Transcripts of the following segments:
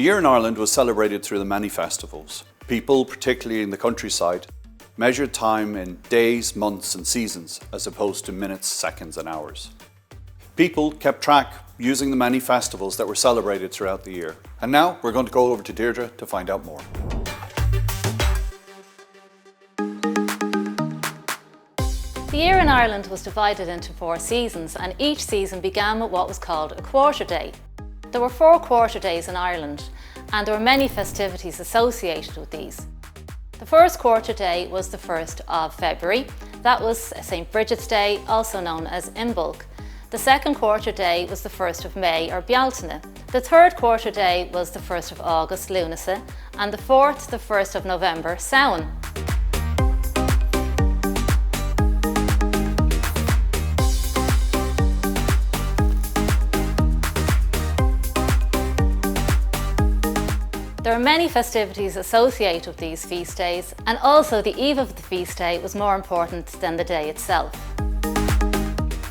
year in Ireland was celebrated through the many festivals. People, particularly in the countryside, measured time in days, months and seasons as opposed to minutes, seconds and hours. People kept track using the many festivals that were celebrated throughout the year. And now we're going to go over to Deirdre to find out more. The year in Ireland was divided into 4 seasons, and each season began with what was called a quarter day. There were 4 quarter days in Ireland, and there were many festivities associated with these. The first quarter day was the 1st of February. That was St. Bridget's Day, also known as Imbolc. The second quarter day was the 1st of May, or Bealtaine. The third quarter day was the 1st of August, Lunasa, and the fourth, the 1st of November, Samhain. There are many festivities associated with these feast days, and also the eve of the feast day was more important than the day itself.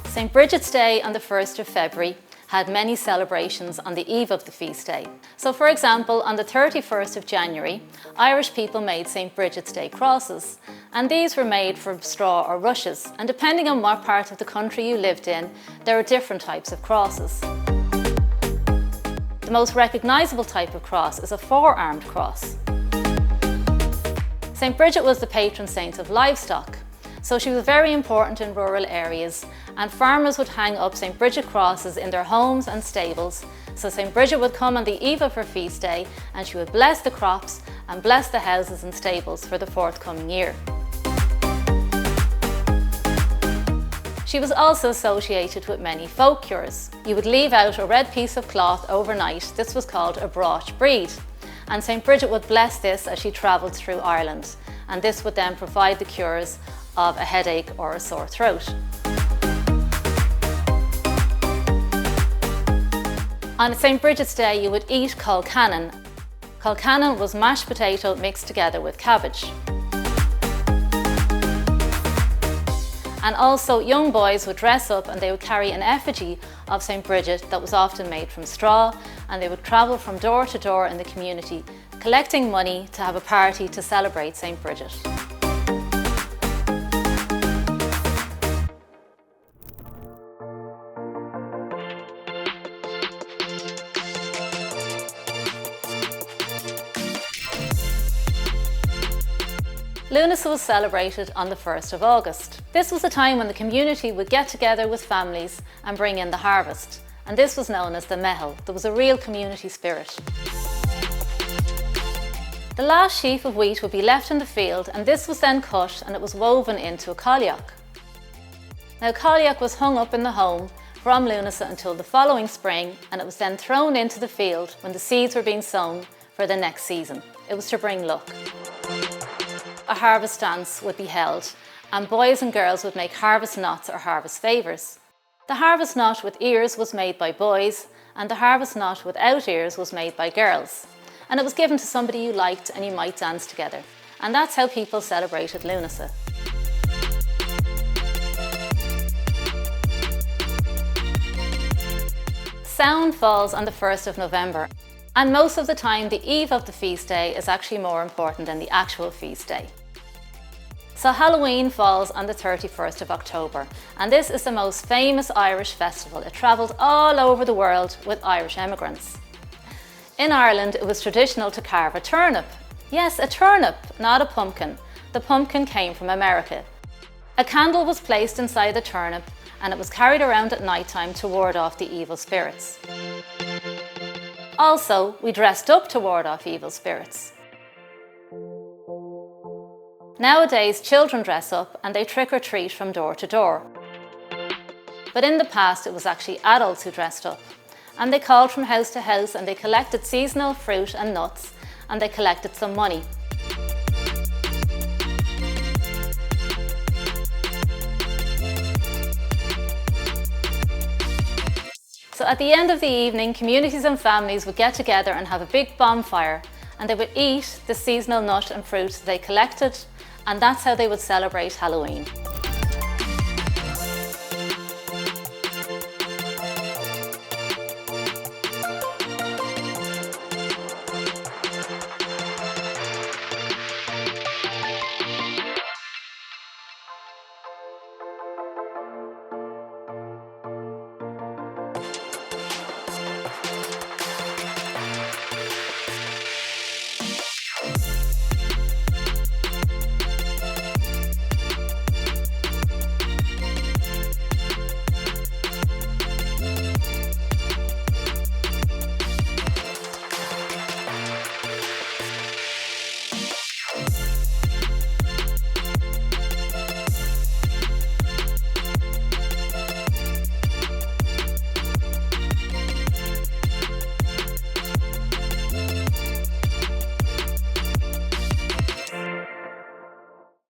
St. Bridget's Day on the 1st of February had many celebrations on the eve of the feast day. So for example, on the 31st of January, Irish people made St. Bridget's Day crosses, and these were made from straw or rushes, and depending on what part of the country you lived in, there were different types of crosses. The most recognisable type of cross is a 4-armed cross. St. Bridget was the patron saint of livestock, so she was very important in rural areas, and farmers would hang up St. Bridget crosses in their homes and stables. So St. Bridget would come on the eve of her feast day and she would bless the crops and bless the houses and stables for the forthcoming year. She was also associated with many folk cures. You would leave out a red piece of cloth overnight. This was called a broch breed. And St. Bridget would bless this as she travelled through Ireland. And this would then provide the cures of a headache or a sore throat. On St. Bridget's Day, you would eat colcannon. Colcannon was mashed potato mixed together with cabbage. And also young boys would dress up and they would carry an effigy of St. Bridget that was often made from straw, and they would travel from door to door in the community collecting money to have a party to celebrate St. Bridget. Lunasa was celebrated on the 1st of August. This was a time when the community would get together with families and bring in the harvest, and this was known as the mehel. There was a real community spirit. The last sheaf of wheat would be left in the field, and this was then cut and it was woven into a colloch. Now colloch was hung up in the home from Lunasa until the following spring, and it was then thrown into the field when the seeds were being sown for the next season. It was to bring luck. A harvest dance would be held, and boys and girls would make harvest knots or harvest favours. The harvest knot with ears was made by boys, and the harvest knot without ears was made by girls. And it was given to somebody you liked and you might dance together. And that's how people celebrated Lunasa. Samhain falls on the 1st of November. And most of the time, the eve of the feast day is actually more important than the actual feast day. So Halloween falls on the 31st of October, and this is the most famous Irish festival. It travelled all over the world with Irish emigrants. In Ireland, it was traditional to carve a turnip. Yes, a turnip, not a pumpkin. The pumpkin came from America. A candle was placed inside the turnip, and it was carried around at night time to ward off the evil spirits. Also, we dressed up to ward off evil spirits. Nowadays, children dress up and they trick or treat from door to door. But in the past, it was actually adults who dressed up. And they called from house to house and they collected seasonal fruit and nuts, and they collected some money. So at the end of the evening, communities and families would get together and have a big bonfire, and they would eat the seasonal nut and fruit they collected, and that's how they would celebrate Halloween.